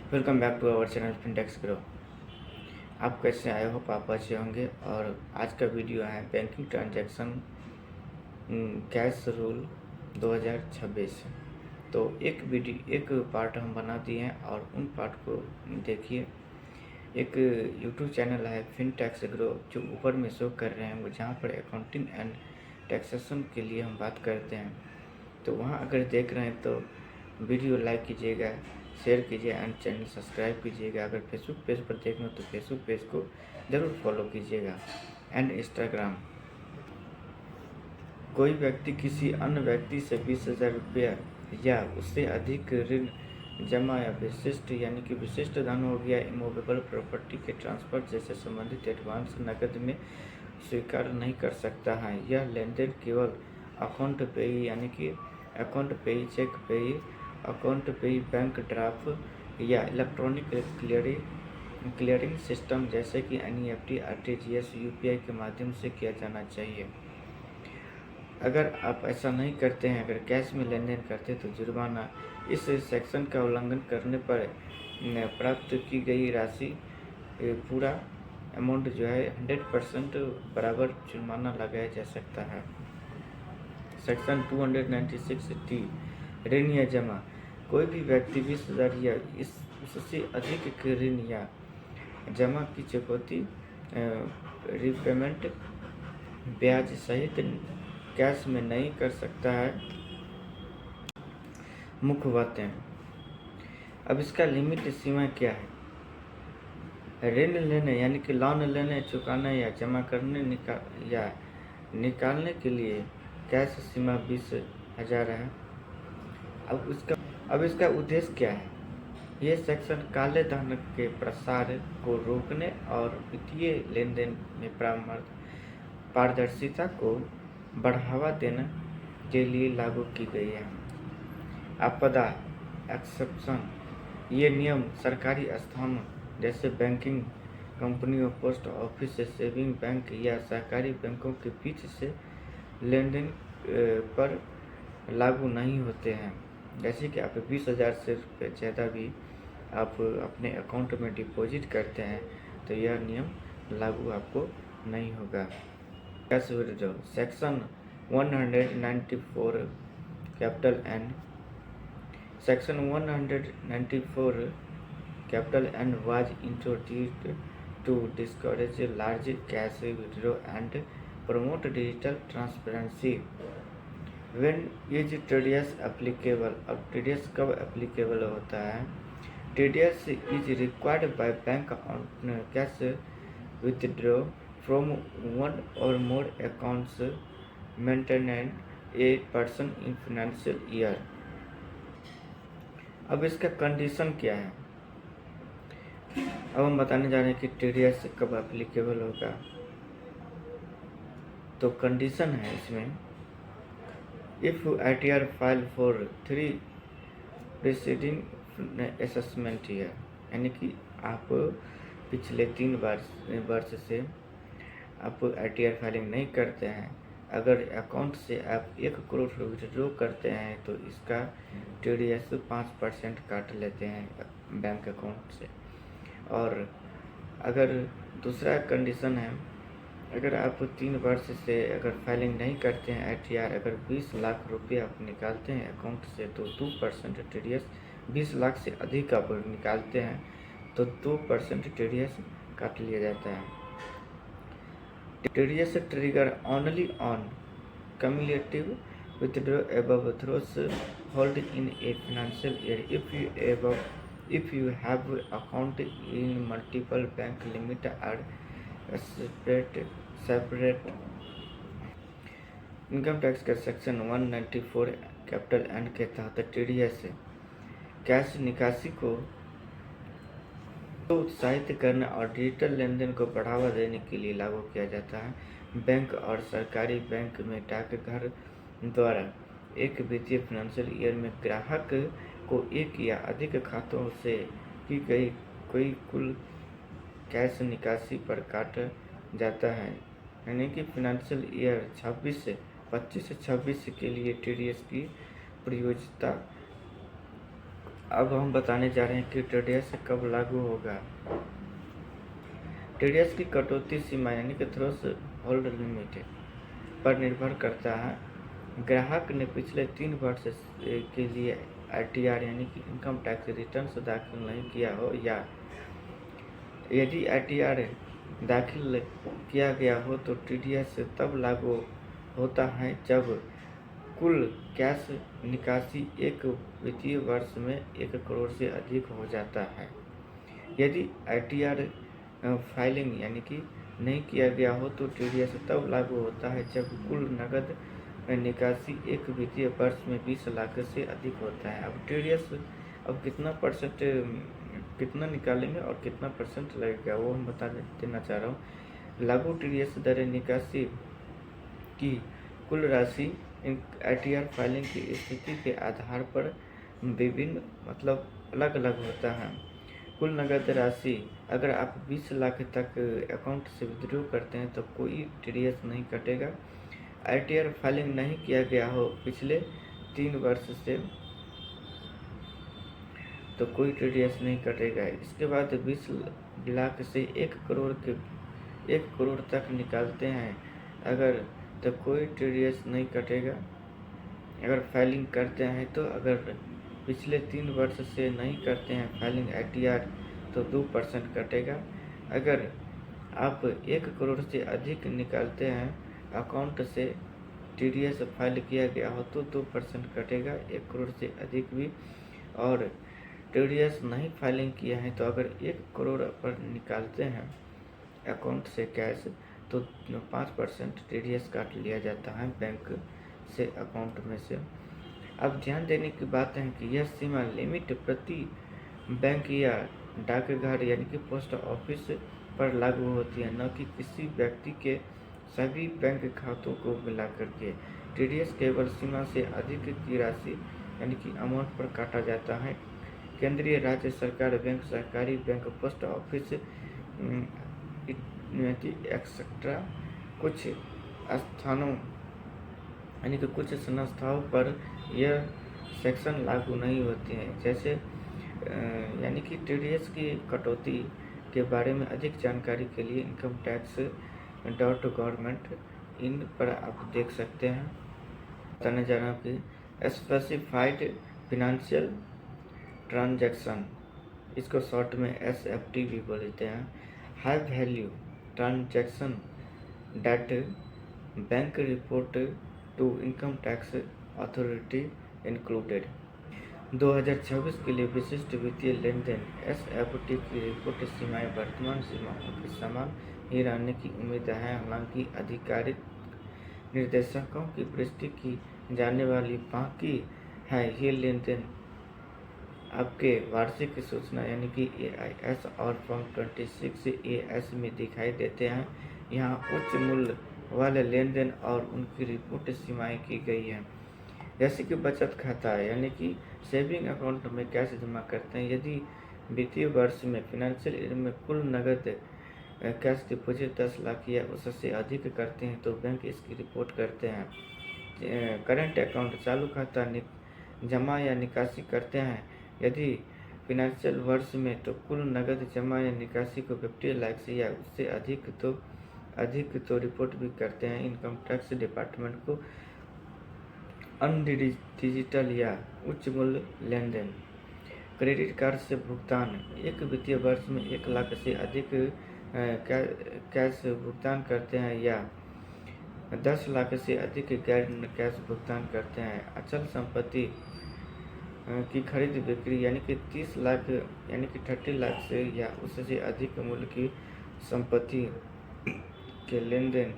Welcome back to our channel Fintex Grow. आप कैसे आए हो? आप अच्छे होंगे। और आज का वीडियो है बैंकिंग ट्रांजैक्शन कैश रूल 2026। तो एक पार्ट हम बना दिए हैं और उन पार्ट को देखिए। एक यूट्यूब चैनल है फिनटेक्स ग्रो जो ऊपर में शो कर रहे हैं, वो जहाँ पर अकाउंटिंग एंड टैक्सेशन के लिए हम बात करते हैं। तो वहाँ अगर देख रहे हैं तो वीडियो लाइक कीजिएगा, शेयर कीजिए एंड चैनल सब्सक्राइब कीजिएगा। अगर फेसबुक पेज पर देख रहे हो तो फेसबुक पेज को ज़रूर फॉलो कीजिएगा एंड इंस्टाग्राम। कोई व्यक्ति किसी अन्य व्यक्ति से 20,000 रुपया या उससे अधिक ऋण जमा या विशिष्ट यानी कि विशिष्ट धन हो गया, इमूवेबल प्रॉपर्टी के ट्रांसफर जैसे संबंधित एडवांस नकद में स्वीकार नहीं कर सकता है। यह लेन देन केवल अकाउंट पेई यानी कि अकाउंट पेई, चेक पेई, अकाउंट पेई, बैंक ड्राफ्ट या इलेक्ट्रॉनिक क्लियरिंग सिस्टम जैसे कि NEFT, RTGS, UPI के माध्यम से किया जाना चाहिए। अगर आप ऐसा नहीं करते हैं, अगर कैश में लेन देन करते हैं तो जुर्माना इस सेक्शन का उल्लंघन करने पर प्राप्त की गई राशि पूरा अमाउंट जो है 100% बराबर जुर्माना लगाया जा सकता है। सेक्शन 296T ऋण या जमा। कोई भी व्यक्ति 20,000 या उससे अधिक के ऋण या जमा की चुकौती रिपेमेंट ब्याज सहित कैश में नहीं कर सकता है। मुख्य बातें, अब इसका लिमिट सीमा क्या है? ऋण लेने यानी कि लोन लेने, चुकाने या जमा करने या निकालने के लिए कैश सीमा 20,000 है। अब इसका उद्देश्य क्या है? ये सेक्शन काले धन के प्रसार को रोकने और वित्तीय लेन देन में पारदर्शिता को बढ़ावा देने के लिए लागू की गई है। आपदा एक्सेप्शन। ये नियम सरकारी स्थानों जैसे बैंकिंग कंपनियों, पोस्ट ऑफिस, सेविंग बैंक या सहकारी बैंकों के बीच से लेन देन पर लागू नहीं होते हैं। जैसे कि आप 20,000 से रुपये ज़्यादा भी आप अपने अकाउंट में डिपॉजिट करते हैं तो यह नियम लागू आपको नहीं होगा। Cash withdraw section 194 capital N. Section 194 capital N was introduced to discourage large cash withdrawal and promote digital transparency. When is TDS applicable? अब TDS कब applicable होता है? TDS is required by bank on cash withdraw from one or more accounts maintained a person in financial year. अब इसका condition क्या है? अब हम बताने जा रहे हैं कि TDS कब एप्लीकेबल होगा। तो कंडीशन है इसमें, if ITR file for 3 preceding assessment year, यानी कि आप पिछले 3 वर्ष से आप ITR फाइलिंग नहीं करते हैं। अगर अकाउंट से आप 1 करोड़ विड्रॉ करते हैं तो इसका TDS 5% काट लेते हैं बैंक अकाउंट से। और अगर दूसरा कंडीशन है, अगर आप 3 वर्ष से अगर फाइलिंग नहीं करते हैं ITR, अगर 20 लाख रुपये आप निकालते हैं अकाउंट से तो 2% TDS, 20 लाख से अधिक आप निकालते हैं तो 2% TDS काट लिया जाता है। TDS trigger only on cumulative withdrawal above threshold in a financial year. If you have account in multiple bank limit are separate. Income tax के सेक्शन 194 कैपिटल एन के तहत TDS कैश निकासी को उत्साहित करने और डिजिटल लेन देन को बढ़ावा देने के लिए लागू किया जाता है। बैंक और सरकारी बैंक में डाकघर द्वारा एक वित्तीय फाइनेंशियल ईयर में ग्राहक को एक या अधिक खातों से की गई कोई कुल कैश निकासी पर काटा जाता है। यानी कि फाइनेंशियल ईयर 25 से 26 के लिए TDS की प्रयोज्यता अब हम बताने जा रहे हैं कि टीडीएस कब लागू होगा। टीडीएस की कटौती सीमा यानी कि थ्रेश होल्ड लिमिट पर निर्भर करता है। ग्राहक ने पिछले 3 वर्ष के लिए आईटीआर यानी कि इनकम टैक्स रिटर्न दाखिल नहीं किया हो, या यदि आईटीआर दाखिल किया गया हो तो टीडीएस तब लागू होता है जब कुल कैश निकासी एक वित्तीय वर्ष में 1 करोड़ से अधिक हो जाता है। यदि आईटीआर फाइलिंग यानी कि नहीं किया गया हो तो टीडीएस तब लागू होता है जब कुल नकद निकासी एक वित्तीय वर्ष में 20 लाख से अधिक होता है। अब टीडीएस अब कितना निकालेंगे और कितना परसेंट लगेगा वो हम बता देना चाह रहा हूँ। लागू टीडीएस दर निकासी की कुल राशि आईटीआर फाइलिंग की स्थिति के आधार पर विभिन्न अलग अलग होता है। कुल नकद राशि अगर आप 20 लाख तक अकाउंट से विड्रॉ करते हैं तो कोई टीडीएस नहीं कटेगा। आईटीआर फाइलिंग नहीं किया गया हो पिछले 3 वर्ष से तो कोई टीडीएस नहीं कटेगा। इसके बाद 20 लाख से 1 करोड़ तक निकालते हैं अगर तो कोई टीडीएस नहीं कटेगा। अगर फाइलिंग करते हैं तो अगर पिछले 3 वर्ष से नहीं करते हैं फाइलिंग आईटीआर तो 2% कटेगा। अगर आप 1 करोड़ से अधिक निकालते हैं अकाउंट से टीडीएस फाइल किया गया हो तो 2% कटेगा, 1 करोड़ से अधिक भी। और टीडीएस नहीं फाइलिंग किया है तो अगर 1 करोड़ पर निकालते हैं अकाउंट से कैश तो 5% टीडीएस काट लिया जाता है बैंक से अकाउंट में से। अब ध्यान देने की बात है कि यह सीमा लिमिट प्रति बैंक या डाकघर यानी कि पोस्ट ऑफिस पर लागू होती है, न कि किसी व्यक्ति के सभी बैंक खातों को मिलाकर के। टीडीएस केवल सीमा से अधिक की राशि यानी कि अमाउंट पर काटा जाता है। केंद्रीय राज्य सरकार बैंक, सरकारी बैंक, पोस्ट ऑफिस एक्सेट्रा कुछ स्थानों यानी कि कुछ संस्थाओं पर यह सेक्शन लागू नहीं होते हैं। जैसे यानी कि टीडीएस की कटौती के बारे में अधिक जानकारी के लिए incometax.gov इन पर आप देख सकते हैं। बताने जा रहा हूँ कि स्पेसिफाइड फिनेंशियल ट्रांजैक्शन, इसको शॉर्ट में एसएफटी भी बोलते हैं, high value transaction that bank report to income tax authority included. 2026 के लिए विशिष्ट वित्तीय लेन देन एसएफटी की रिपोर्ट सीमाएं वर्तमान सीमाओं के समान ही रहने की उम्मीद है। हालांकि आधिकारिक निर्देशकों की पुष्टि की जाने वाली बाकी है। ये लेन देन आपके वार्षिक सूचना यानी कि AIS और फॉर्म 26 AS में दिखाई देते हैं। यहाँ उच्च मूल्य वाले लेन देन और उनकी रिपोर्ट सीमाएं की गई हैं, जैसे कि बचत खाता यानी कि सेविंग अकाउंट में कैश जमा करते हैं। यदि वित्तीय वर्ष में फाइनेंशियल ईयर में कुल नकद कैश डिपॉजिट 10 लाख या उससे अधिक करते हैं तो बैंक इसकी रिपोर्ट करते हैं। करंट अकाउंट चालू खाता जमा या निकासी करते हैं। यदि फाइनेंशियल वर्ष में तो कुल नकद जमा या निकासी को 50 लाख से या उससे अधिक तो रिपोर्ट भी करते हैं इनकम टैक्स डिपार्टमेंट को। डिजिटल या उच्च मूल्य लेन देन, क्रेडिट कार्ड से भुगतान, एक वित्तीय वर्ष में 1 लाख से अधिक कैश भुगतान करते हैं या 10 लाख से अधिक गैर कैश भुगतान करते हैं। अचल संपत्ति की खरीद बिक्री यानी कि 30 लाख यानी कि 30 लाख से या उससे अधिक मूल्य की संपत्ति के लेन देन।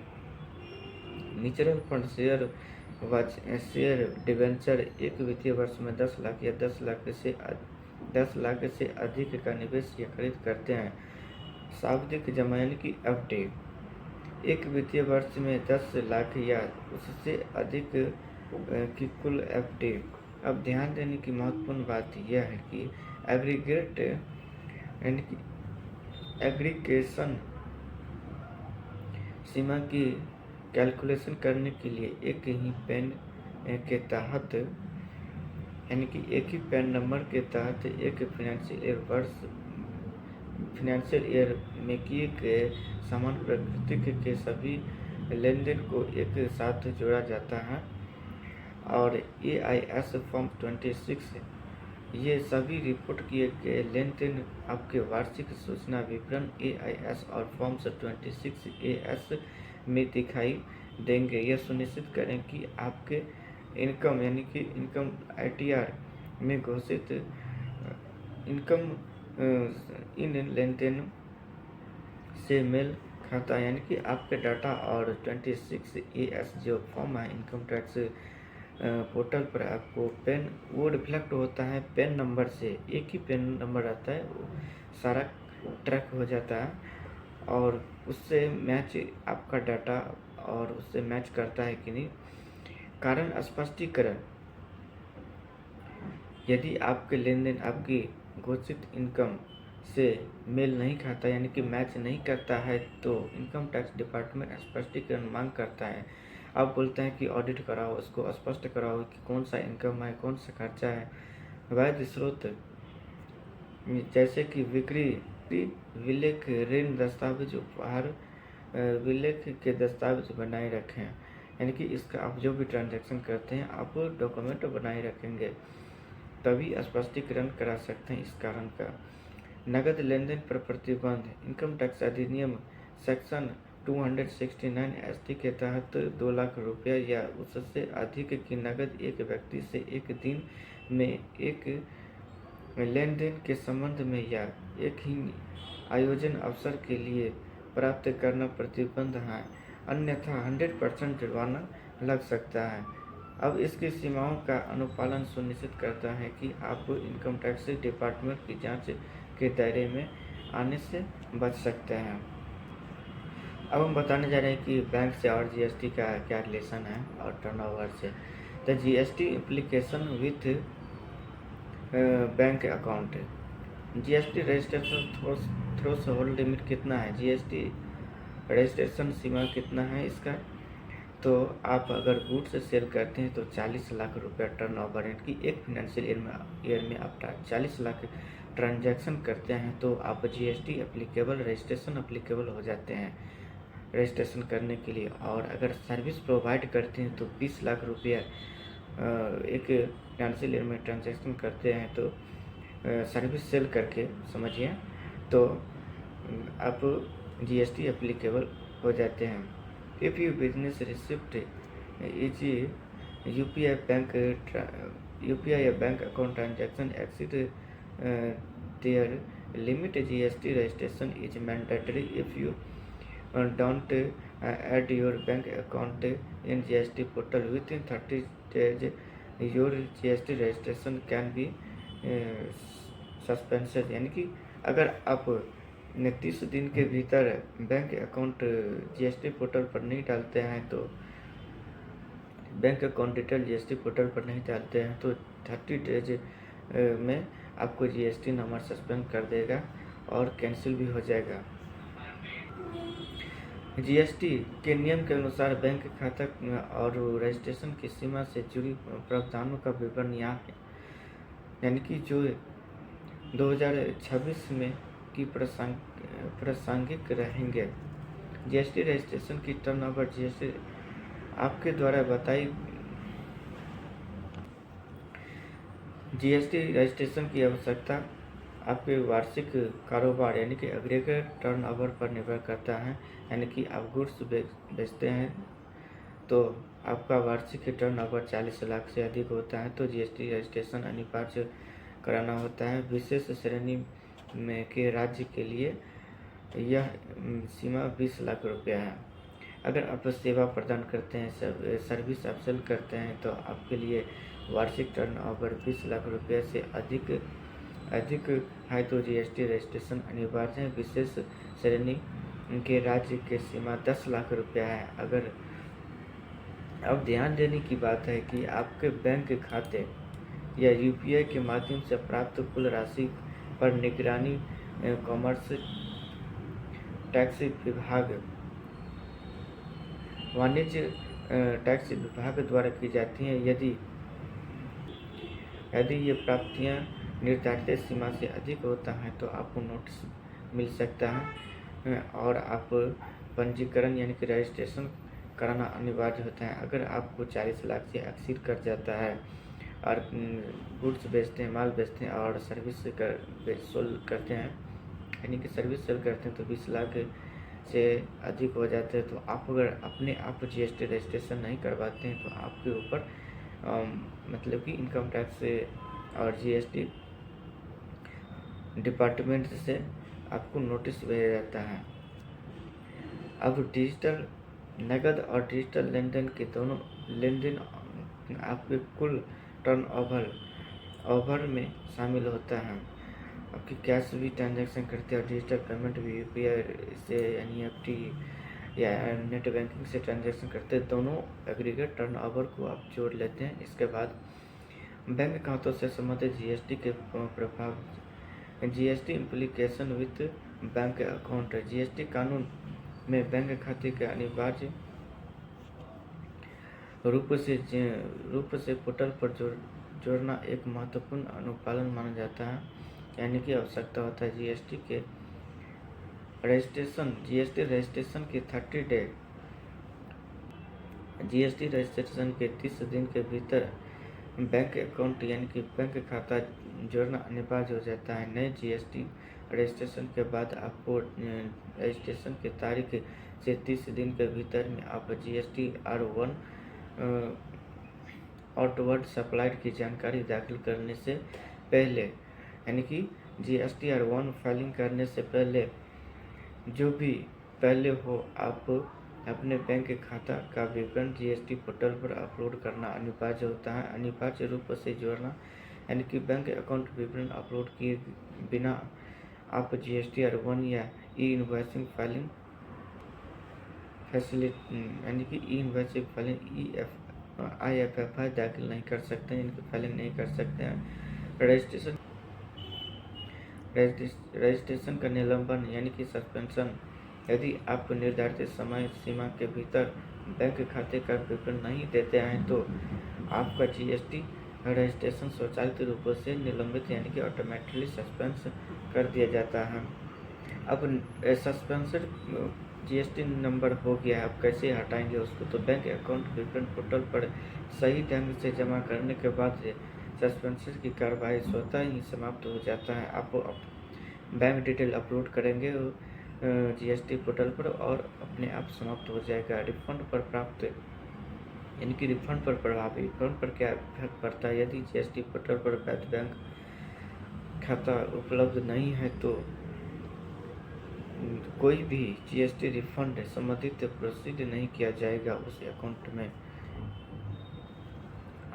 म्यूचुअल फंड शेयर डिवेंचर एक वित्तीय वर्ष में 10 लाख या 10 लाख से अधिक का निवेश या खरीद करते हैं। सावधिक जमा यानी कि एफडी एक वित्तीय वर्ष में 10 लाख या उससे अधिक की कुल एफडी। अब ध्यान देने की महत्वपूर्ण बात यह है कि एग्रीगेशन सीमा की कैलकुलेशन करने के लिए एक ही पैन के तहत यानी कि एक ही पैन नंबर के तहत एक फाइनेंशियल ईयर में किए गए समान प्रकृति के सभी लेनदेन को एक साथ जोड़ा जाता है। और AIS फॉर्म 26 ये सभी रिपोर्ट किए गए लेन देन आपके वार्षिक सूचना विवरण AIS और फॉर्म 26AS में दिखाई देंगे। यह सुनिश्चित करें कि आपके इनकम यानी कि इनकम ITR में घोषित इनकम इन लेन देन से मेल खाता यानी कि आपके डाटा। और 26AS जो फॉर्म है इनकम टैक्स पोर्टल पर आपको पेन वो रिफ्लेक्ट होता है पेन नंबर से। एक ही पेन नंबर आता है, वो सारा ट्रैक हो जाता है और उससे मैच आपका डाटा और उससे मैच करता है कि नहीं। कारण स्पष्टीकरण, यदि आपके लेन देन आपकी घोषित इनकम से मेल नहीं खाता यानी कि मैच नहीं करता है तो इनकम टैक्स डिपार्टमेंट स्पष्टीकरण मांग करता है। आप बोलते हैं कि ऑडिट कराओ, उसको स्पष्ट कराओ कि कौन सा इनकम है, कौन सा खर्चा है। वैध स्रोत जैसे कि बिक्री विलेख, ऋण दस्तावेज, उपहार विलेख के दस्तावेज बनाए रखें। यानी कि इसका आप जो भी ट्रांजैक्शन करते हैं आप डॉक्यूमेंट बनाए रखेंगे, तभी स्पष्टीकरण करा सकते हैं इस कारण का। नगद लेन देन पर प्रतिबंध, इनकम टैक्स अधिनियम सेक्शन 269 ST के तहत 2 लाख रुपया या उससे अधिक की नगद एक व्यक्ति से एक दिन में एक लेन देन के संबंध में या एक ही आयोजन अवसर के लिए प्राप्त करना प्रतिबंध है, अन्यथा 100% जुर्माना लग सकता है। अब इसकी सीमाओं का अनुपालन सुनिश्चित करता है कि आप इनकम टैक्स डिपार्टमेंट की जांच के दायरे में आने से बच सकते हैं। अब हम बताने जा रहे हैं कि बैंक से और GST का क्या रिलेशन है और टर्नओवर से। The GST implication with bank account. GST registration threshold limit कितना है, GST रजिस्ट्रेशन सीमा कितना है इसका। तो आप अगर गुड्स से सेल करते हैं तो 40 लाख रुपया टर्नओवर, यानी कि एक फाइनेंशियल ईयर में आप 40 लाख ट्रांजैक्शन करते हैं तो आप GST एप्लीकेबल, रजिस्ट्रेशन एप्लीकेबल हो जाते हैं रजिस्ट्रेशन करने के लिए। और अगर सर्विस प्रोवाइड करते हैं तो 20 लाख रुपया एक फाइनेंशियल ईयर में ट्रांजैक्शन करते हैं तो सर्विस सेल करके समझिए तो आप GST एप्लीकेबल हो जाते हैं। If you business receipt is UPI या bank account transaction exceed their limit, GST registration is mandatory. If you don't add your bank account in GST portal within 30 days, your GST registration can be suspended। यानी कि अगर आप 30 दिन के भीतर bank account GST portal पर नहीं डालते हैं तो bank account detail GST portal पर नहीं डालते हैं तो 30 डेज में आपको GST नंबर सस्पेंड कर देगा और कैंसिल भी हो जाएगा। GST के नियम के अनुसार बैंक खाता और रजिस्ट्रेशन की सीमा से जुड़ी प्रावधानों का विवरण यहाँ है। यानी कि जो 2026 में की प्रासंगिक रहेंगे। GST रजिस्ट्रेशन की टर्नओवर GST आपके द्वारा बताई GST रजिस्ट्रेशन की आवश्यकता आपके वार्षिक कारोबार यानी कि एग्रीगेट टर्नओवर पर निर्भर करता है। यानी कि आप गुड्स बेचते हैं तो आपका वार्षिक टर्नओवर 40 लाख से अधिक होता है तो GST रजिस्ट्रेशन अनिवार्य कराना होता है। विशेष श्रेणी में के राज्य के लिए यह सीमा 20 लाख रुपया है। अगर आप सेवा प्रदान करते हैं, सर्विस आप सेल करते हैं तो आपके लिए वार्षिक टर्नओवर 20 लाख रुपये से अधिक है तो GST रजिस्ट्रेशन अनिवार्य है। विशेष श्रेणी के राज्य की सीमा 10 लाख रुपया है। अगर अब ध्यान देने की बात है कि आपके बैंक खाते या UPI के माध्यम से प्राप्त कुल राशि पर निगरानी कॉमर्स टैक्स विभाग, वाणिज्य टैक्स विभाग द्वारा की जाती है। यदि यदि ये प्राप्तियां निर्धारित सीमा से अधिक होता है तो आपको नोटिस मिल सकता है और आप पंजीकरण यानी कि रजिस्ट्रेशन कराना अनिवार्य होता है। अगर आपको 40 लाख से एक्सीड कर जाता है और गुड्स बेचते हैं, माल बेचते हैं और सर्विस सेल करते हैं यानी कि सर्विस सेल करते हैं तो 20 लाख से अधिक हो जाते हैं तो आप अगर अपने आप जीएसटी रजिस्ट्रेशन नहीं करवाते हैं तो आपके ऊपर मतलब कि इनकम टैक्स से और जीएसटी डिपार्टमेंट से आपको नोटिस भेजा जाता है। अब डिजिटल नकद और डिजिटल लेनदेन के दोनों लेनदेन आपके कुल टर्नओवर में शामिल होता है। आपकी कैश भी ट्रांजैक्शन करते हैं और डिजिटल पेमेंट भी यूपीआई से एनईएफटी या नेट बैंकिंग से ट्रांजैक्शन करते हैं। दोनों एग्रीगेट टर्नओवर को आप जोड़ लेते हैं। इसके बाद बैंक खातों से संबंधित जीएसटी के प्रभाव, GST implication with bank account. GST कानून में बैंक खाते के अनिवार्य रूप से पोर्टल पर जोड़ना एक महत्वपूर्ण अनुपालन माना जाता है यानी कि आवश्यकता होता है। जीएसटी रजिस्ट्रेशन के 30 डे जीएसटी रजिस्ट्रेशन के 30 दिन के भीतर बैंक अकाउंट यानी कि बैंक खाता जोड़ना अनिवार्य हो जाता है। नए जीएसटी रजिस्ट्रेशन के बाद आपको रजिस्ट्रेशन की तारीख से 30 दिन के भीतर में आप GSTR-1 आउटवर्ड सप्लाइड की जानकारी दाखिल करने से पहले यानी कि GSTR-1 फाइलिंग करने से पहले जो भी पहले हो आप अपने बैंक खाता का विवरण जीएसटी पोर्टल पर अपलोड करना अनिवार्य होता है। अनिवार्य रूप से जोड़ना यानी कि बैंक अकाउंट विवरण अपलोड किए बिना आप GSTR-1 या ई इनवॉइसिंग फाइलिंग यानी कि ई इनवॉइसिंग फाइलिंग IFFI दाखिल नहीं कर सकते हैं, इनकी फाइलिंग नहीं कर सकते हैं। रजिस्ट्रेशन का निलंबन यानी कि सस्पेंशन। यदि आप निर्धारित समय सीमा के भीतर बैंक खाते का विवरण नहीं देते हैं तो आपका जीएसटी रजिस्ट्रेशन स्वचालित रूप से निलंबित यानी कि ऑटोमेटिकली सस्पेंस कर दिया जाता है। अब सस्पेंशन जीएसटी नंबर हो गया है, अब कैसे हटाएंगे उसको? तो बैंक अकाउंट विवरण पोर्टल पर सही ढंग से जमा करने के बाद सस्पेंशन की कार्रवाई स्वतः ही समाप्त हो जाता है। आप बैंक डिटेल अपलोड करेंगे जीएसटी पोर्टल पर और अपने आप समाप्त हो जाएगा। रिफंड पर प्राप्त यानी कि रिफंड पर प्रभाव। रिफंड पर क्या इफेक्ट पड़ता है? यदि जीएसटी पोर्टल पर वैध बैंक खाता उपलब्ध नहीं है तो कोई भी जीएसटी रिफंड संबंधित प्रोसीड नहीं किया जाएगा उस अकाउंट में।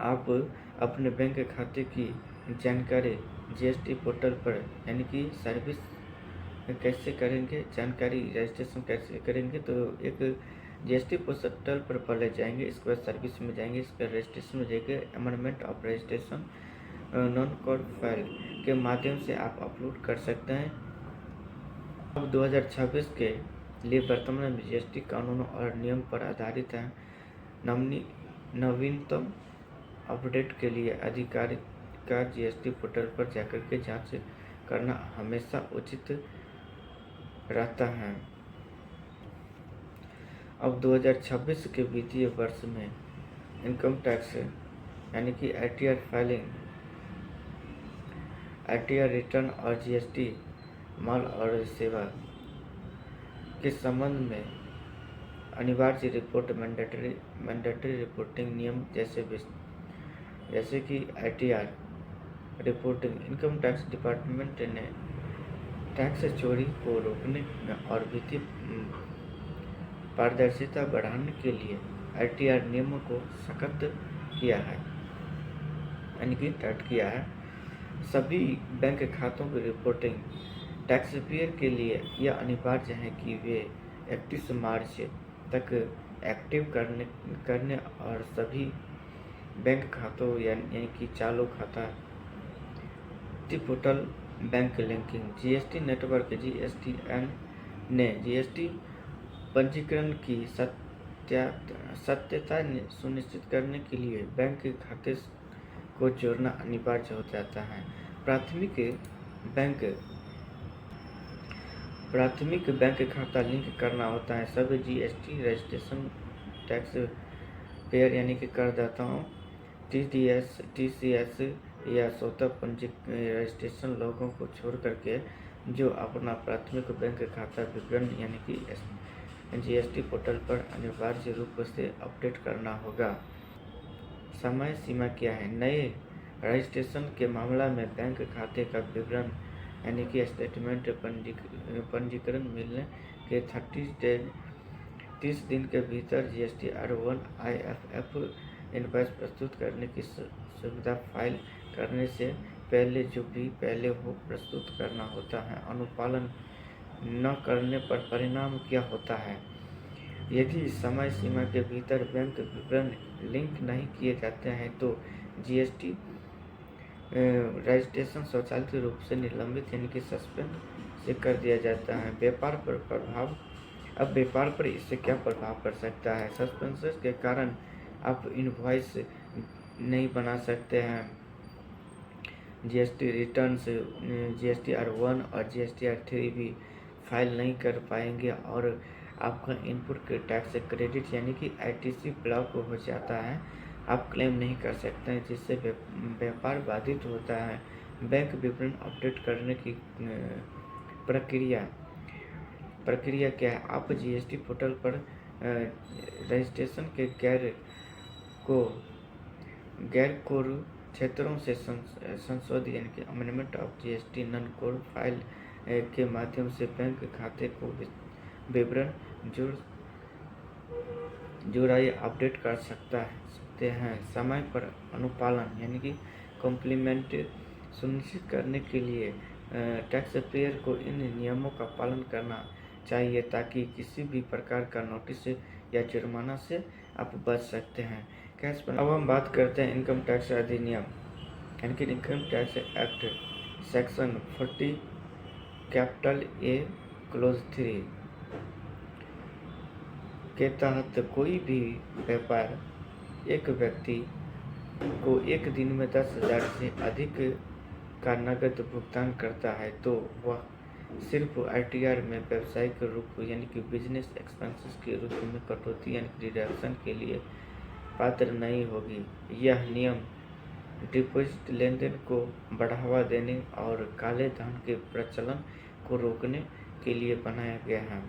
आप अपने बैंक खाते की जानकारी जीएसटी पोर्टल पर यानी कि सर्विस कैसे करेंगे, जानकारी रजिस्ट्रेशन कैसे करेंगे? तो एक जीएसटी पोर्टल पर पहले जाएंगे, इसके बाद सर्विस में जाएंगे, इसके रजिस्ट्रेशन में जाएंगे। Amendment of registration non code file के माध्यम से आप अपलोड कर सकते हैं। अब 2026 के लिए वर्तमान जीएसटी कानूनों और नियम पर आधारित है। नवीनतम अपडेट के लिए अधिकारी का जीएसटी पोर्टल पर जाकर के जांच करना हमेशा उचित रहता है। अब 2026 के वित्तीय वर्ष में इनकम टैक्स यानी कि ITR फाइलिंग, ITR रिटर्न और जीएसटी माल और सेवा के संबंध में अनिवार्य रिपोर्ट मैंडेटरी रिपोर्टिंग नियम जैसे कि ITR reporting. Income tax department ने टैक्स चोरी को रोकने और वित्तीय पारदर्शिता बढ़ाने के लिए ITR नियमों को सख्त किया है यानी कि टाइट किया है। सभी बैंक खातों की रिपोर्टिंग टैक्स पेयर के लिए यह अनिवार्य है कि वे 31 मार्च तक एक्टिव करने और सभी बैंक खातों यानी कि चालू खाता portal bank linking. GST network GSTN ने जीएसटी पंजीकरण की सत्यता सुनिश्चित करने के लिए बैंक खाते को जोड़ना अनिवार्य हो जाता है। प्राथमिक बैंक खाता लिंक करना होता है। सभी जीएसटी रजिस्ट्रेशन टैक्स पेयर यानी कि करदाताओं टीसीएस या स्वतः रजिस्ट्रेशन लोगों को छोड़ करके जो अपना प्राथमिक बैंक खाता विवरण यानी कि जीएसटी पोर्टल पर अनिवार्य रूप से अपडेट करना होगा। समय सीमा क्या है? नए रजिस्ट्रेशन के मामला में बैंक खाते का विवरण यानी कि स्टेटमेंट पंजीकरण मिलने के 30 दिन के भीतर GSTR1 IFF इनवॉइस प्रस्तुत करने की सुविधा फाइल करने से पहले जो भी पहले हो प्रस्तुत करना होता है। अनुपालन न करने पर परिणाम क्या होता है? यदि समय सीमा के भीतर बैंक विवरण लिंक नहीं किए जाते हैं तो जीएसटी रजिस्ट्रेशन स्वचालित रूप से निलंबित यानी कि सस्पेंड से कर दिया जाता है। व्यापार पर प्रभाव। अब व्यापार पर इससे क्या प्रभाव पड़ सकता है? सस्पेंशन के कारण आप इनवॉइस नहीं बना सकते हैं, जीएसटी रिटर्न्स GSTR1 और GSTR3 भी फाइल नहीं कर पाएंगे और आपका इनपुट के टैक्स क्रेडिट यानी कि ITC ब्लॉक हो जाता है। आप क्लेम नहीं कर सकते हैं जिससे व्यापार बाधित होता है। बैंक विवरण अपडेट करने की प्रक्रिया क्या है? आप जीएसटी पोर्टल पर रजिस्ट्रेशन के गैर कोर क्षेत्रों से संशोधित यानी कि amendment of GST non core file के माध्यम से बैंक खाते को विवरण जुड़ाई अपडेट कर सकते हैं। समय पर अनुपालन यानी कि कॉम्प्लीमेंट सुनिश्चित करने के लिए टैक्स पेयर को इन नियमों का पालन करना चाहिए ताकि किसी भी प्रकार का नोटिस या जुर्माना से आप बच सकते हैं। कैश पर अब हम बात करते हैं इनकम टैक्स अधिनियम यानी कि income tax act section 40 capital A close 3 के तहत कोई भी व्यापार एक व्यक्ति को एक दिन में 10,000 से अधिक का नकद भुगतान करता है तो वह सिर्फ ITR में व्यावसायिक रूप यानी कि बिजनेस एक्सपेंसेस के रूप में कटौती यानी डिडक्शन के लिए पात्र नहीं होगी। यह नियम डिपॉजिट लेनदेन को बढ़ावा देने और काले धन के प्रचलन को रोकने के लिए बनाया गया है।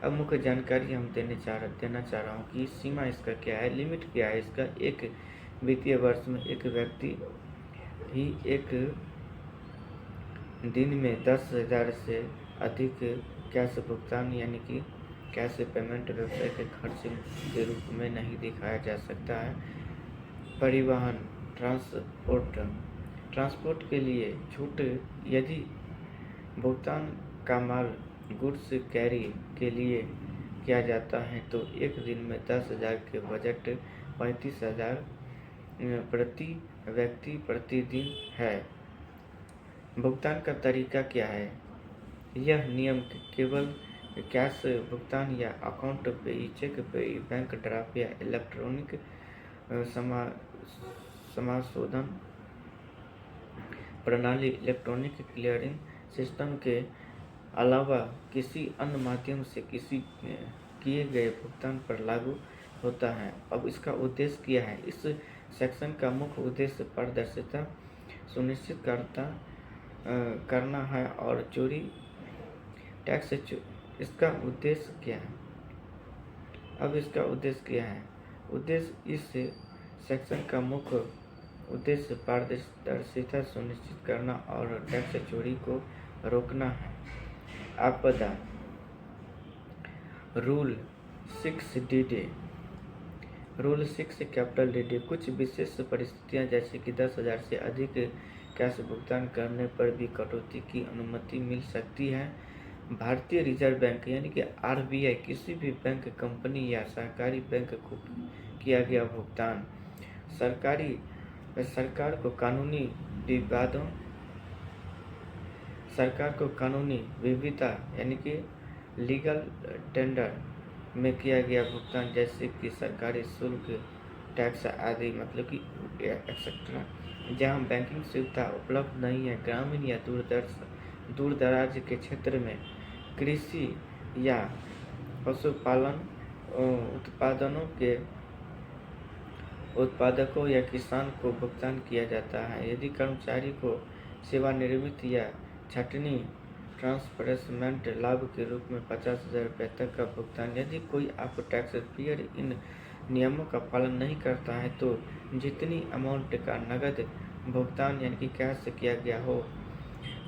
अब मुख्य जानकारी हम देना चाह रहा हूँ कि सीमा इसका क्या है, लिमिट क्या है इसका। एक वित्तीय वर्ष में एक व्यक्ति ही एक दिन में 10,000 से अधिक कैश भुगतान यानी कि कैश पेमेंट व्यवसाय के खर्च के रूप में नहीं दिखाया जा सकता है। परिवहन ट्रांसपोर्ट के लिए छूट। यदि भुगतान का माल गुड्स कैरी के लिए किया जाता है तो एक दिन में 10,000 के बजट 35,000 प्रति व्यक्ति प्रतिदिन है। भुगतान का तरीका क्या है? यह नियम केवल कैश भुगतान या अकाउंट पे, चेक पे, बैंक ड्राफ्ट या इलेक्ट्रॉनिक समाशोधन प्रणाली इलेक्ट्रॉनिक क्लियरिंग सिस्टम के अलावा किसी अन्य माध्यम से किए गए भुगतान पर लागू होता है। अब इसका उद्देश्य क्या है? इस सेक्शन का मुख्य उद्देश्य पारदर्शिता सुनिश्चित करना है और चोरी टैक्स इसका उद्देश्य क्या है? अब इसका उद्देश्य क्या है? उद्देश्य इस सेक्शन का मुख्य उद्देश्य पारदर्शिता सुनिश्चित करना और टैक्स चोरी को रोकना है। आपदा rule 6DD rule 6 capital DD कुछ विशेष परिस्थितियां जैसे कि 10,000 से अधिक कैश भुगतान करने पर भी कटौती की अनुमति मिल सकती है। भारतीय रिजर्व बैंक यानी कि RBI किसी भी बैंक, कंपनी या सहकारी बैंक को किया गया भुगतान सरकार को कानूनी विविधता यानी कि लीगल टेंडर में किया गया भुगतान जैसे कि सरकारी शुल्क, टैक्स आदि मतलब कि एक्सेट्रा। जहाँ बैंकिंग सुविधा उपलब्ध नहीं है, ग्रामीण या दूर दराज के क्षेत्र में कृषि या पशुपालन उत्पादनों के उत्पादकों या किसान को भुगतान किया जाता है। यदि कर्मचारी को सेवानिवृत्त या छंटनी ट्रांसफरमेंट लाभ के रूप में 50,000 रुपये तक का भुगतान। यदि कोई आपको टैक्स पेयर इन नियमों का पालन नहीं करता है तो जितनी अमाउंट का नगद भुगतान यानी कि कैश से किया गया हो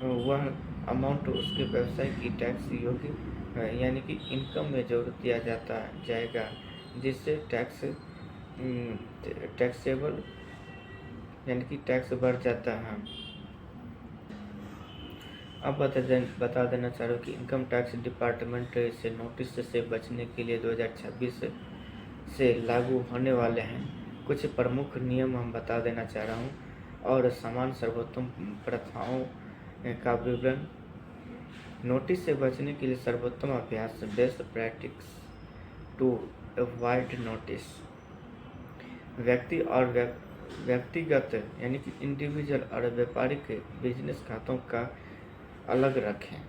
वह अमाउंट उसके व्यवसाय की टैक्स योग्य यानी कि इनकम में जोड़ दिया जाएगा, जिससे टैक्सेबल यानी कि टैक्स बढ़ जाता है। अब बता देना चाह रहा हूँ कि इनकम टैक्स डिपार्टमेंट से नोटिस से बचने के लिए 2026 से लागू होने वाले हैं कुछ प्रमुख नियम हम बता देना चाह रहा हूँ, और समान सर्वोत्तम प्रथाओं का विवरण। नोटिस से बचने के लिए सर्वोत्तम अभ्यास, best practice to avoid notice. व्यक्तिगत यानी कि इंडिविजुअल और व्यापारिक बिजनेस खातों का अलग रखें।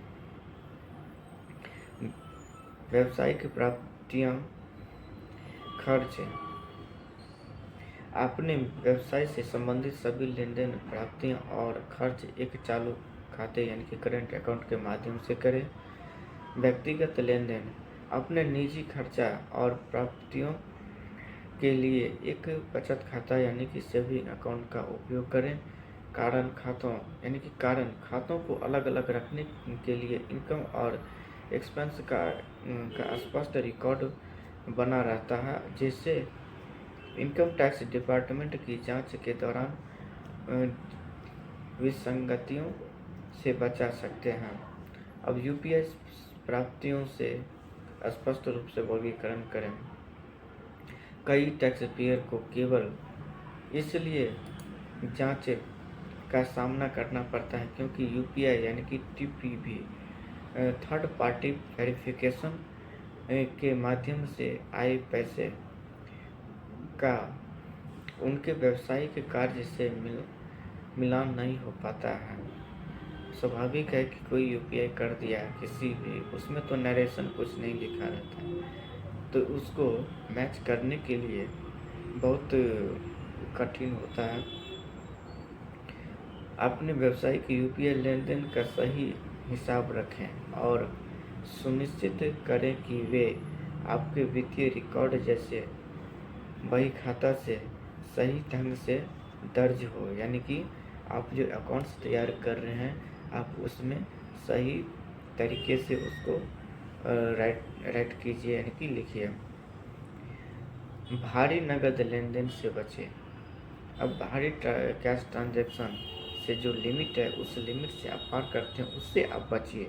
व्यावसायिक प्राप्तियां खर्च, अपने व्यवसाय से संबंधित सभी लेन देन, प्राप्तियां और खर्च एक चालू खाते यानी कि करेंट अकाउंट के माध्यम से करें। व्यक्तिगत लेन देन, अपने निजी खर्चा और प्राप्तियों के लिए एक बचत खाता यानी कि सेविंग अकाउंट का उपयोग करें। कारण खातों को अलग अलग रखने के लिए इनकम और एक्सपेंस का स्पष्ट रिकॉर्ड बना रहता है, जिससे इनकम टैक्स डिपार्टमेंट की जांच के दौरान विसंगतियों से बचा सकते हैं। अब यूपीआई प्राप्तियों से स्पष्ट रूप से वर्गीकरण करें। कई टैक्स पेयर को केवल इसलिए जांच का सामना करना पड़ता है क्योंकि यूपीआई यानी कि टीपीवी थर्ड पार्टी वेरिफिकेशन के माध्यम से आए पैसे का उनके व्यावसायिक कार्य से मिलान नहीं हो पाता है। स्वाभाविक है कि कोई यूपीआई कर दिया किसी भी, उसमें तो नरेशन कुछ नहीं लिखा रहता है, तो उसको मैच करने के लिए बहुत कठिन होता है। अपने व्यवसाय के यूपीआई लेन देन का सही हिसाब रखें और सुनिश्चित करें कि वे आपके वित्तीय रिकॉर्ड जैसे बही खाता से सही ढंग से दर्ज हो, यानी कि आप जो अकाउंट्स तैयार कर रहे हैं आप उसमें सही तरीके से उसको राइट कीजिए यानी कि लिखिए। भारी नगद लेन देन से बचें। अब भारी कैश ट्रांजैक्शन से जो लिमिट है उस लिमिट से आप पार करते हैं उससे आप बचिए,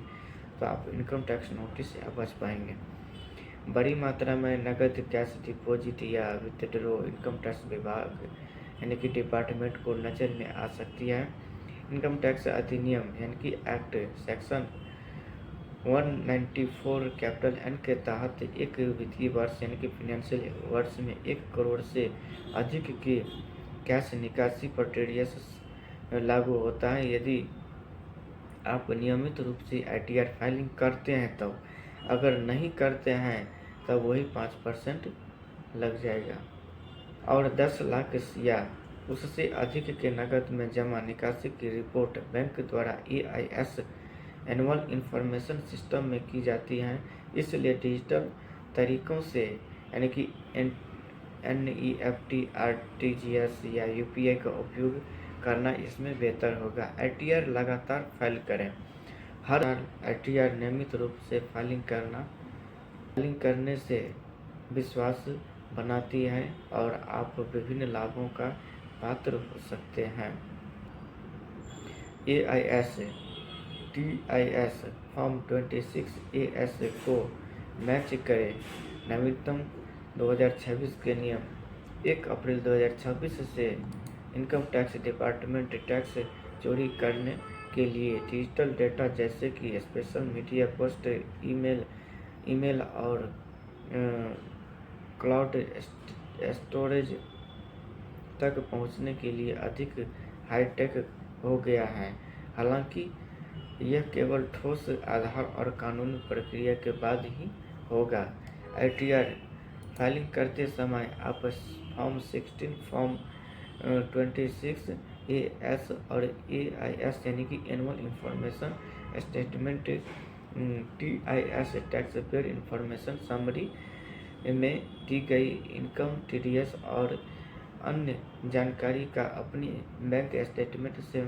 तो आप इनकम टैक्स नोटिस से आप बच पाएंगे। बड़ी मात्रा में नगद कैश डिपॉजिट या विथड्रॉ इनकम टैक्स विभाग यानी कि डिपार्टमेंट को नज़र में आ सकती है। इनकम टैक्स अधिनियम यानी कि एक्ट सेक्शन 194 कैपिटल एन के तहत एक वित्तीय वर्ष यानी कि फाइनेंशियल वर्ष में 1 करोड़ से अधिक की कैश निकासी पर टीडीएस लागू होता है। यदि आप नियमित रूप से आईटीआर फाइलिंग करते हैं तो, अगर नहीं करते हैं तब वही 5% लग जाएगा। और 10 लाख या उससे अधिक के नकद में जमा निकासी की रिपोर्ट बैंक द्वारा एआईएस एनुअल इंफॉर्मेशन सिस्टम में की जाती है, इसलिए डिजिटल तरीकों से यानी कि एनईएफटी, आरटीजीएस या यूपीआई का उपयोग करना इसमें बेहतर होगा। आईटीआर लगातार फाइल करें। हर आईटीआर नियमित रूप से फाइलिंग करने से विश्वास बनाती है और आप विभिन्न लाभों का पात्र हो सकते हैं। एआईएस टीआईएस फॉर्म 26 एएस को मैच करें। नवीनतम 2026 के नियम 1 अप्रैल 2026 से इनकम टैक्स डिपार्टमेंट टैक्स चोरी करने के लिए डिजिटल डेटा जैसे कि स्पेशल मीडिया पोस्ट, ईमेल और क्लाउड स्टोरेज तक पहुंचने के लिए अधिक हाईटेक हो गया है। हालांकि यह केवल ठोस आधार और कानूनी प्रक्रिया के बाद ही होगा। ITR फाइलिंग करते समय आप फॉर्म 16, फॉर्म 26 AS और AIS यानी कि annual information statement, TIS tax payer information summary में दी गई इनकम, TDS और अन्य जानकारी का अपनी बैंक स्टेटमेंट से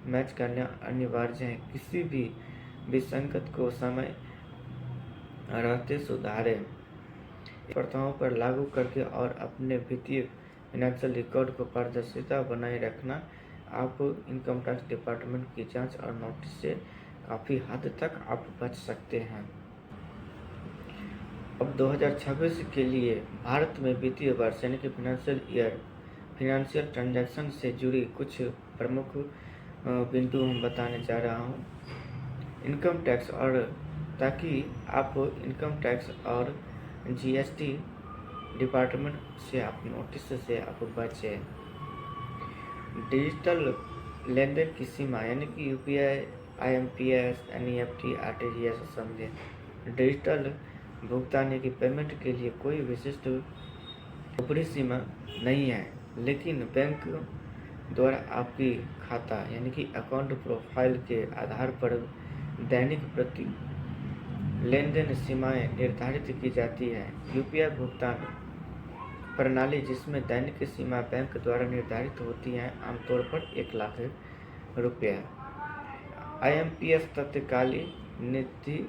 मैच करना अनिवार्य है। किसी भी विसंगत को समय रहते सुधारें, प्रथाओं पर लागू करके और अपने वित्तीय फाइनेंशियल रिकॉर्ड को पारदर्शिता बनाए रखना आप इनकम टैक्स डिपार्टमेंट की जांच और नोटिस से काफ़ी हद तक आप बच सकते हैं। अब 2026 के लिए भारत में वित्तीय वर्ष यानी कि फाइनेंशियल ईयर फाइनेंशियल ट्रांजैक्शन से जुड़ी कुछ प्रमुख बिंदु हम बताने जा रहा हूँ। इनकम टैक्स और ताकि आप इनकम टैक्स और GST डिपार्टमेंट से आप नोटिस से आप बचें। डिजिटल लेन देन की सीमा यानी कि UPI, IMPS, NEFT, RTGS समझें। डिजिटल भुगतान की पेमेंट के लिए कोई विशिष्ट ऊपरी सीमा नहीं है, लेकिन बैंक द्वारा आपकी खाता यानी कि अकाउंट प्रोफाइल के आधार पर दैनिक प्रति लेन देन सीमाएं निर्धारित की जाती है। UPI भुगतान प्रणाली जिसमें दैनिक सीमा बैंक द्वारा निर्धारित होती है, आमतौर पर 1 लाख रुपया। IMPS तत्कालिक निधि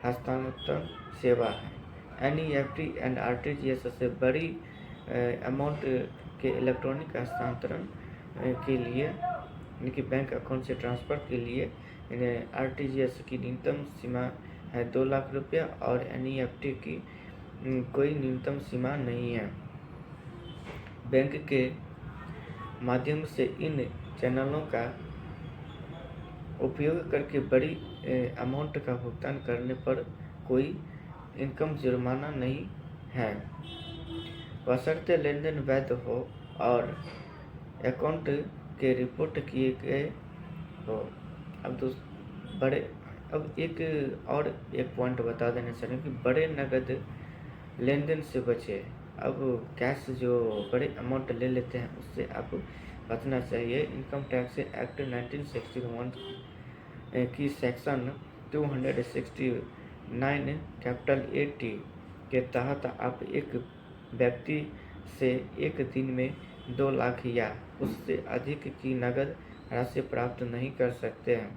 हस्तांतरण सेवा है। NEFT एंड RTGS से बड़ी अमाउंट के इलेक्ट्रॉनिक हस्तांतरण के लिए यानी कि बैंक अकाउंट से ट्रांसफ़र के लिए RTGS की न्यूनतम सीमा है 2 लाख रुपया और NEFT की कोई न्यूनतम सीमा नहीं है। बैंक के माध्यम से इन चैनलों का उपयोग करके बड़ी अमाउंट का भुगतान करने पर कोई इनकम जुर्माना नहीं है, बशर्ते लेन देन वैध हो और अकाउंट के रिपोर्ट किए गए हो। अब एक पॉइंट बता देना चाहिए कि बड़े नगद लेन देन से बचे। अब कैश जो बड़े अमाउंट ले लेते हैं उससे आप बचना चाहिए। इनकम टैक्स एक्ट 1961 की सेक्शन 269 कैपिटल AT के तहत आप एक व्यक्ति से एक दिन में 2 लाख या उससे अधिक की नगद राशि प्राप्त नहीं कर सकते हैं,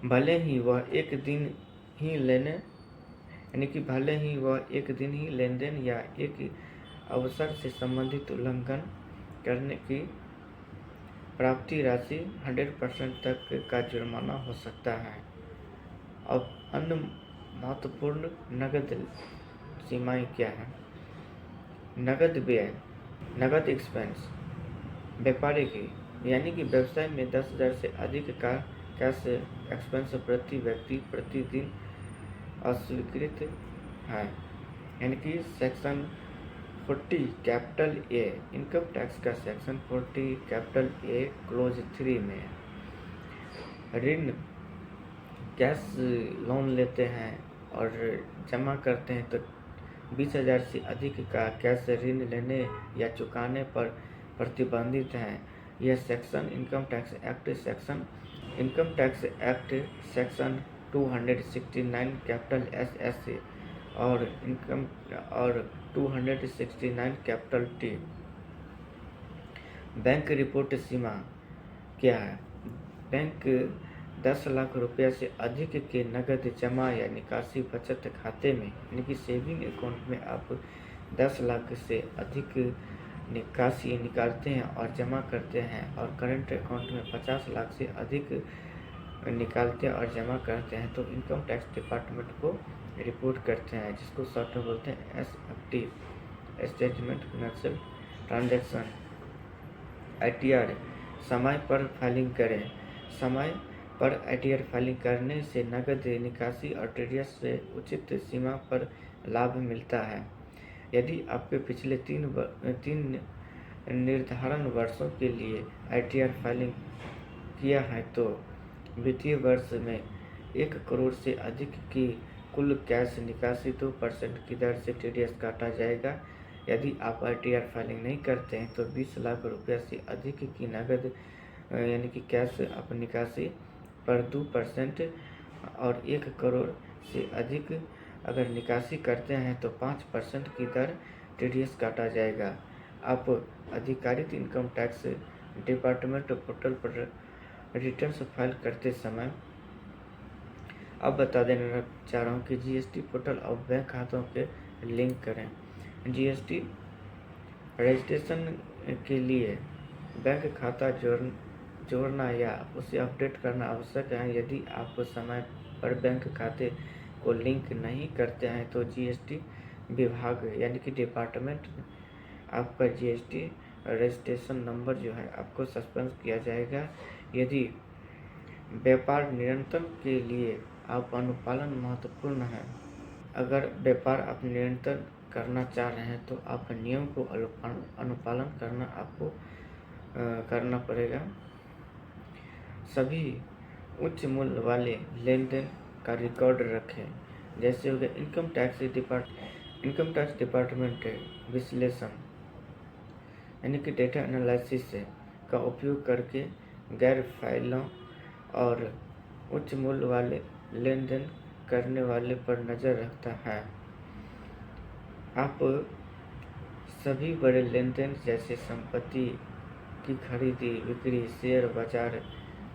भले ही वह एक दिन ही लेन देन या एक अवसर से संबंधित उल्लंघन करने की प्राप्ति राशि 100% तक का जुर्माना हो सकता है। अब अन्य महत्वपूर्ण नगद सीमाएं क्या हैं? नगद व्यय, नगद एक्सपेंस, व्यापारी की यानी कि व्यवसाय में 10,000 से अधिक का कैश एक्सपेंस प्रति व्यक्ति प्रति दिन अस्वीकृत है, यानी कि section 40 capital A income tax का सेक्शन 40 कैपिटल A क्लोज 3 में ऋण कैश लोन लेते हैं और जमा करते हैं तो 20,000 से अधिक का कैश ऋण लेने या चुकाने पर प्रतिबंधित है। यह section income tax act section 269 capital SS और 269 कैपिटल T। बैंक रिपोर्ट सीमा क्या है? बैंक 10 लाख रुपया से अधिक के नगद जमा या निकासी बचत खाते में यानी कि सेविंग अकाउंट में आप 10 लाख से अधिक निकासी निकालते हैं और जमा करते हैं और करंट अकाउंट में 50 लाख से अधिक निकालते हैं और जमा करते हैं तो इनकम टैक्स डिपार्टमेंट को रिपोर्ट करते हैं, जिसको शॉर्ट में बोलते हैं SFT statement financial transaction. ITR समय पर फाइलिंग करें। समय पर ITR फाइलिंग करने से नगद निकासी और TDS से उचित सीमा पर लाभ मिलता है। यदि आपके पिछले 3 निर्धारण वर्षों के लिए ITR फाइलिंग किया है तो वित्तीय वर्ष में 1 करोड़ से अधिक की कुल कैश निकासी 2% की दर से TDS काटा जाएगा। यदि आप ITR फाइलिंग नहीं करते हैं तो 20 लाख रुपया से अधिक की नकद यानी कि कैश आप निकासी पर 2% और 1 करोड़ से अधिक अगर निकासी करते हैं तो 5% की दर TDS काटा जाएगा। आप अधिकारिक इनकम टैक्स डिपार्टमेंट पोर्टल पर रिटर्न्स फाइल करते समय अब बता देना चाह रहा हूँ कि GST पोर्टल और बैंक खातों के लिंक करें। GST रजिस्ट्रेशन के लिए बैंक खाता जोड़ना या उसे अपडेट करना आवश्यक है। यदि आप समय पर बैंक खाते को लिंक नहीं करते हैं तो GST विभाग यानी कि डिपार्टमेंट आपका GST रजिस्ट्रेशन नंबर जो है आपको सस्पेंड किया जाएगा। यदि व्यापार नियंत्रण के लिए आप अनुपालन महत्वपूर्ण है। अगर व्यापार आप नियंत्रण करना चाह रहे हैं तो आप नियम को अनुपालन करना आपको करना पड़ेगा। सभी उच्च मूल्य वाले लेन देन का रिकॉर्ड रखें। जैसे हो गया इनकम टैक्स डिपार्टमेंट विश्लेषण यानी कि डेटा एनालिसिस का उपयोग करके गैर फाइलों और उच्च मूल्य वाले लेन देन करने वाले पर नज़र रखता है। आप सभी बड़े लेन देन जैसे संपत्ति की खरीदी बिक्री, शेयर बाजार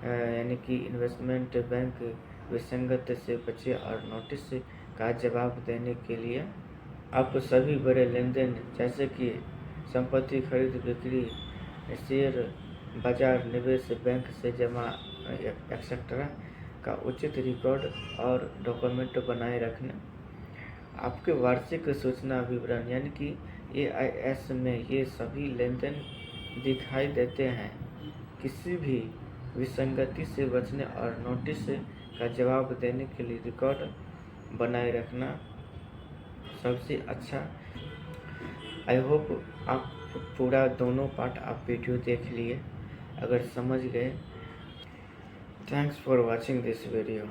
यानी कि इन्वेस्टमेंट बैंक विसंगत से बचे और नोटिस का जवाब देने के लिए आप सभी बड़े लेन देन जैसे कि संपत्ति खरीद बिक्री, शेयर बाजार, निवेश, बैंक से जमा एक्सेट्रा का उचित रिकॉर्ड और डॉक्यूमेंट बनाए रखना। आपके वार्षिक सूचना विवरण यानी कि AIS में ये सभी लेन देन दिखाई देते हैं। किसी भी विसंगति से बचने और नोटिस का जवाब देने के लिए रिकॉर्ड बनाए रखना सबसे अच्छा। आई होप आप पूरा दोनों पार्ट आप वीडियो देख लिए, अगर समझ गए। Thanks for watching this video.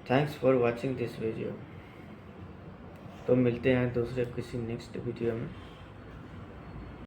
Thanks for watching this video. तो मिलते हैं दूसरे किसी नेक्स्ट वीडियो में।